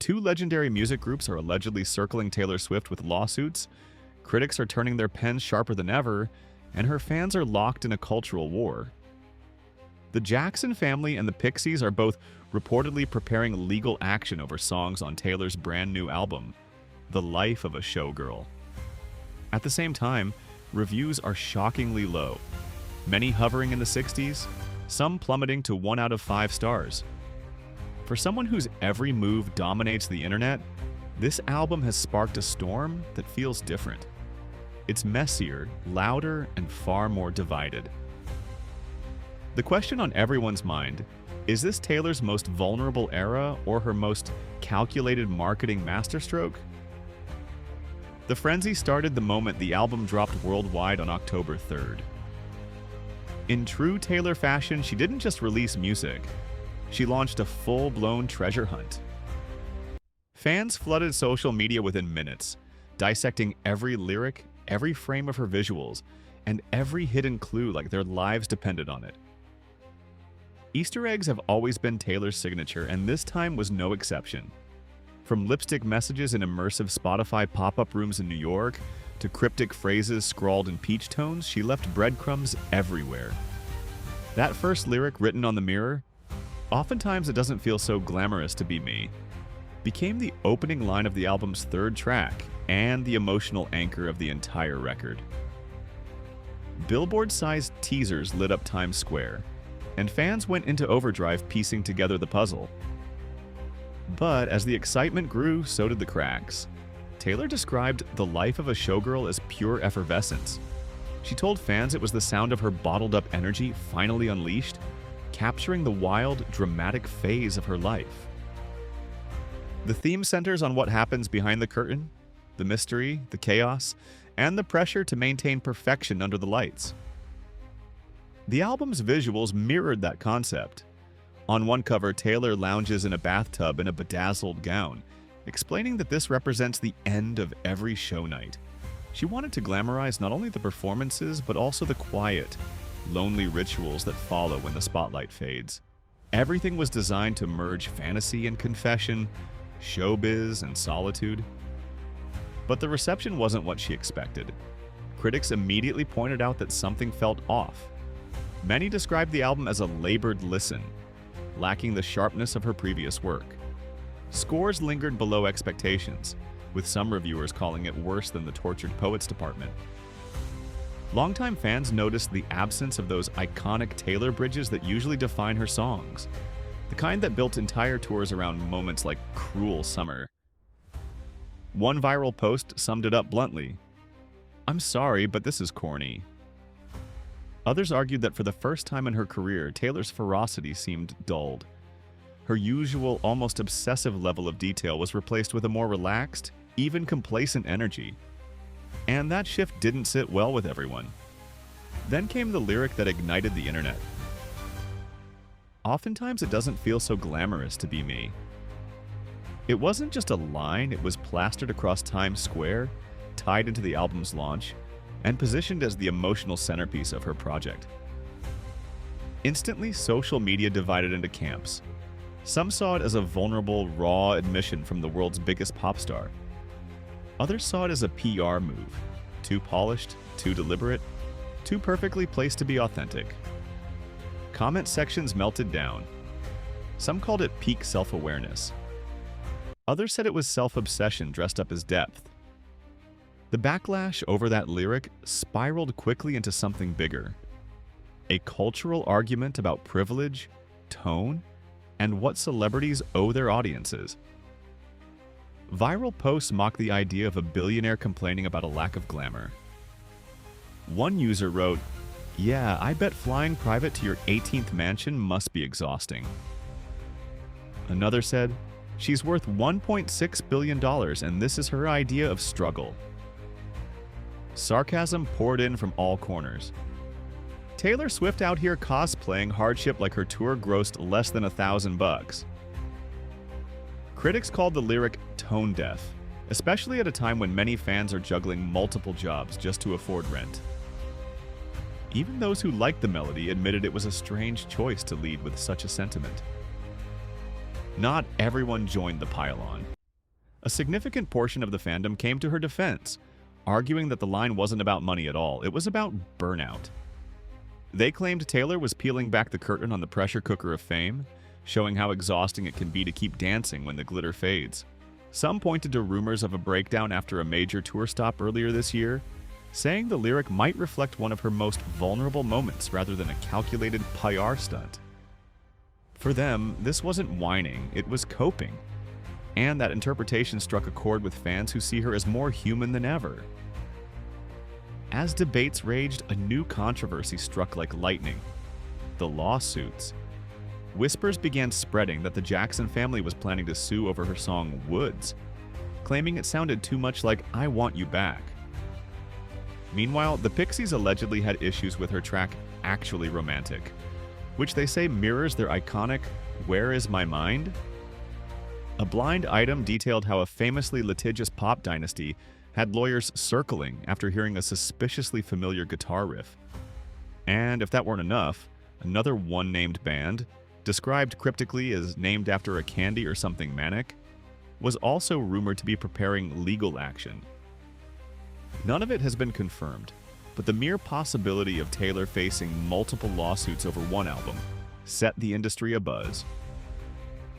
Two legendary music groups are allegedly circling Taylor Swift with lawsuits, critics are turning their pens sharper than ever, and her fans are locked in a cultural war. The Jackson family and the Pixies are both reportedly preparing legal action over songs on Taylor's brand new album, The Life of a Showgirl. At the same time, reviews are shockingly low, many hovering in the 60s, some plummeting to 1 out of 5 stars. For someone whose every move dominates the internet, this album has sparked a storm that feels different. It's messier, louder, and far more divided. The question on everyone's mind, is this Taylor's most vulnerable era or her most calculated marketing masterstroke? The frenzy started the moment the album dropped worldwide on October 3rd. In true Taylor fashion, she didn't just release music, she launched a full-blown treasure hunt. Fans flooded social media within minutes, dissecting every lyric, every frame of her visuals, and every hidden clue like their lives depended on it. Easter eggs have always been Taylor's signature, and this time was no exception. From lipstick messages in immersive Spotify pop-up rooms in New York, to cryptic phrases scrawled in peach tones, she left breadcrumbs everywhere. That first lyric written on the mirror, "Oftentimes it doesn't feel so glamorous to be me," became the opening line of the album's third track and the emotional anchor of the entire record. Billboard-sized teasers lit up Times Square, and fans went into overdrive piecing together the puzzle. But as the excitement grew, so did the cracks. Taylor described The Life of a Showgirl as pure effervescence. She told fans it was the sound of her bottled-up energy finally unleashed, capturing the wild, dramatic phase of her life. The theme centers on what happens behind the curtain, the mystery, the chaos, and the pressure to maintain perfection under the lights. The album's visuals mirrored that concept. On one cover, Taylor lounges in a bathtub in a bedazzled gown, explaining that this represents the end of every show night. She wanted to glamorize not only the performances, but also the quiet, lonely rituals that follow when the spotlight fades. Everything was designed to merge fantasy and confession, showbiz and solitude. But the reception wasn't what she expected. Critics immediately pointed out that something felt off. Many described the album as a labored listen, lacking the sharpness of her previous work. Scores lingered below expectations, with some reviewers calling it worse than the Tortured Poets department. Longtime fans noticed the absence of those iconic Taylor bridges that usually define her songs, the kind that built entire tours around moments like Cruel Summer. One viral post summed it up bluntly: "I'm sorry, but this is corny." Others argued that for the first time in her career, Taylor's ferocity seemed dulled. Her usual, almost obsessive level of detail was replaced with a more relaxed, even complacent energy. And that shift didn't sit well with everyone. Then came the lyric that ignited the internet. "Oftentimes it doesn't feel so glamorous to be me." It wasn't just a line, it was plastered across Times Square, tied into the album's launch, and positioned as the emotional centerpiece of her project. Instantly, social media divided into camps. Some saw it as a vulnerable, raw admission from the world's biggest pop star. Others saw it as a PR move, too polished, too deliberate, too perfectly placed to be authentic. Comment sections melted down. Some called it peak self-awareness. Others said it was self-obsession dressed up as depth. The backlash over that lyric spiraled quickly into something bigger. A cultural argument about privilege, tone, and what celebrities owe their audiences. Viral posts mock the idea of a billionaire complaining about a lack of glamour. One user wrote, "Yeah, I bet flying private to your 18th mansion must be exhausting." Another said, "She's worth $1.6 billion and this is her idea of struggle." Sarcasm poured in from all corners. Taylor Swift out here cosplaying hardship like her tour grossed less than $1,000. Critics called the lyric tone deaf, especially at a time when many fans are juggling multiple jobs just to afford rent. Even those who liked the melody admitted it was a strange choice to lead with such a sentiment. not everyone joined the pile-on. A significant portion of the fandom came to her defense, arguing that the line wasn't about money at all, it was about burnout. They claimed Taylor was peeling back the curtain on the pressure cooker of fame, showing how exhausting it can be to keep dancing when the glitter fades. Some pointed to rumors of a breakdown after a major tour stop earlier this year, saying the lyric might reflect one of her most vulnerable moments rather than a calculated PR stunt. For them, this wasn't whining, it was coping. And that interpretation struck a chord with fans who see her as more human than ever. As debates raged, a new controversy struck like lightning: the lawsuits. Whispers began spreading that the Jackson family was planning to sue over her song Woods, claiming it sounded too much like I Want You Back. Meanwhile, the Pixies allegedly had issues with her track Actually Romantic, which they say mirrors their iconic Where Is My Mind? A blind item detailed how a famously litigious pop dynasty had lawyers circling after hearing a suspiciously familiar guitar riff. And if that weren't enough, another one-named band, described cryptically as named after a candy or something manic, was also rumored to be preparing legal action. None of it has been confirmed, but the mere possibility of Taylor facing multiple lawsuits over one album set the industry abuzz.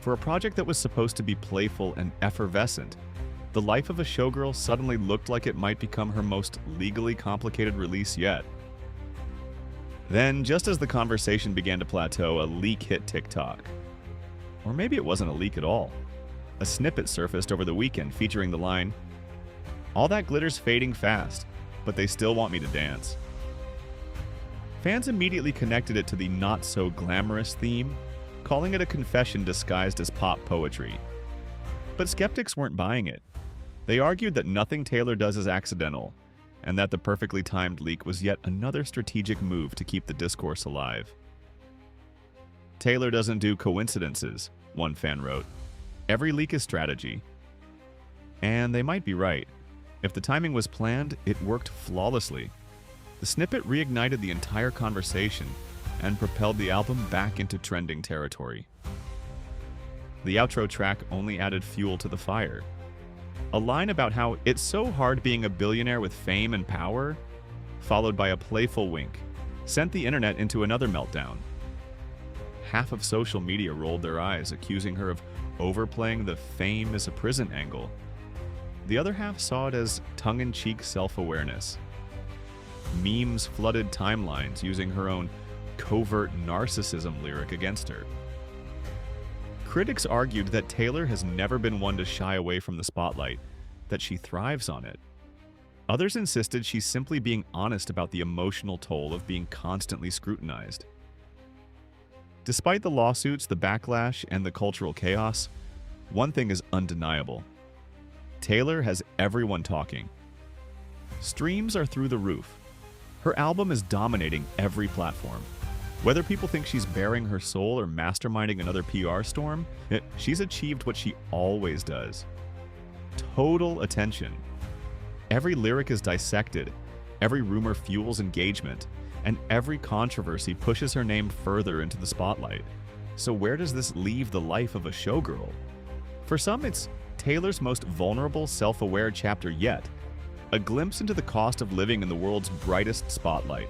For a project that was supposed to be playful and effervescent, the life of a showgirl suddenly looked like it might become her most legally complicated release yet. Then, just as the conversation began to plateau, a leak hit TikTok. Or maybe it wasn't a leak at all. A snippet surfaced over the weekend featuring the line, "All that glitter's fading fast, but they still want me to dance." Fans immediately connected it to the not-so-glamorous theme, calling it a confession disguised as pop poetry. But skeptics weren't buying it. They argued that nothing Taylor does is accidental, and that the perfectly timed leak was yet another strategic move to keep the discourse alive. "Taylor doesn't do coincidences," one fan wrote. "Every leak is strategy." And they might be right. If the timing was planned, it worked flawlessly. The snippet reignited the entire conversation and propelled the album back into trending territory. The outro track only added fuel to the fire. A line about how it's so hard being a billionaire with fame and power, followed by a playful wink, sent the internet into another meltdown. Half of social media rolled their eyes, accusing her of overplaying the fame is a prison angle. The other half saw it as tongue-in-cheek self-awareness. Memes flooded timelines using her own covert narcissism lyric against her. Critics argued that Taylor has never been one to shy away from the spotlight, that she thrives on it. Others insisted she's simply being honest about the emotional toll of being constantly scrutinized. Despite the lawsuits, the backlash, and the cultural chaos, one thing is undeniable. Taylor has everyone talking. Streams are through the roof. Her album is dominating every platform. Whether people think she's bearing her soul or masterminding another PR storm, she's achieved what she always does. Total attention. Every lyric is dissected, every rumor fuels engagement, and every controversy pushes her name further into the spotlight. So where does this leave the life of a showgirl? For some, it's Taylor's most vulnerable, self-aware chapter yet, a glimpse into the cost of living in the world's brightest spotlight.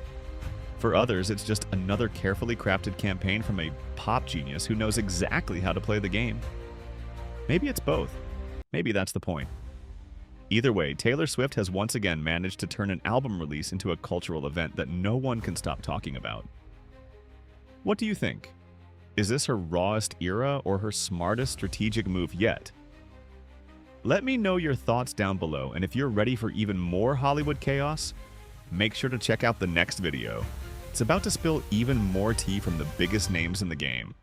For others, it's just another carefully crafted campaign from a pop genius who knows exactly how to play the game. Maybe it's both. Maybe that's the point. Either way, Taylor Swift has once again managed to turn an album release into a cultural event that no one can stop talking about. What do you think? Is this her rawest era or her smartest strategic move yet? Let me know your thoughts down below, and if you're ready for even more Hollywood chaos, make sure to check out the next video. It's about to spill even more tea from the biggest names in the game.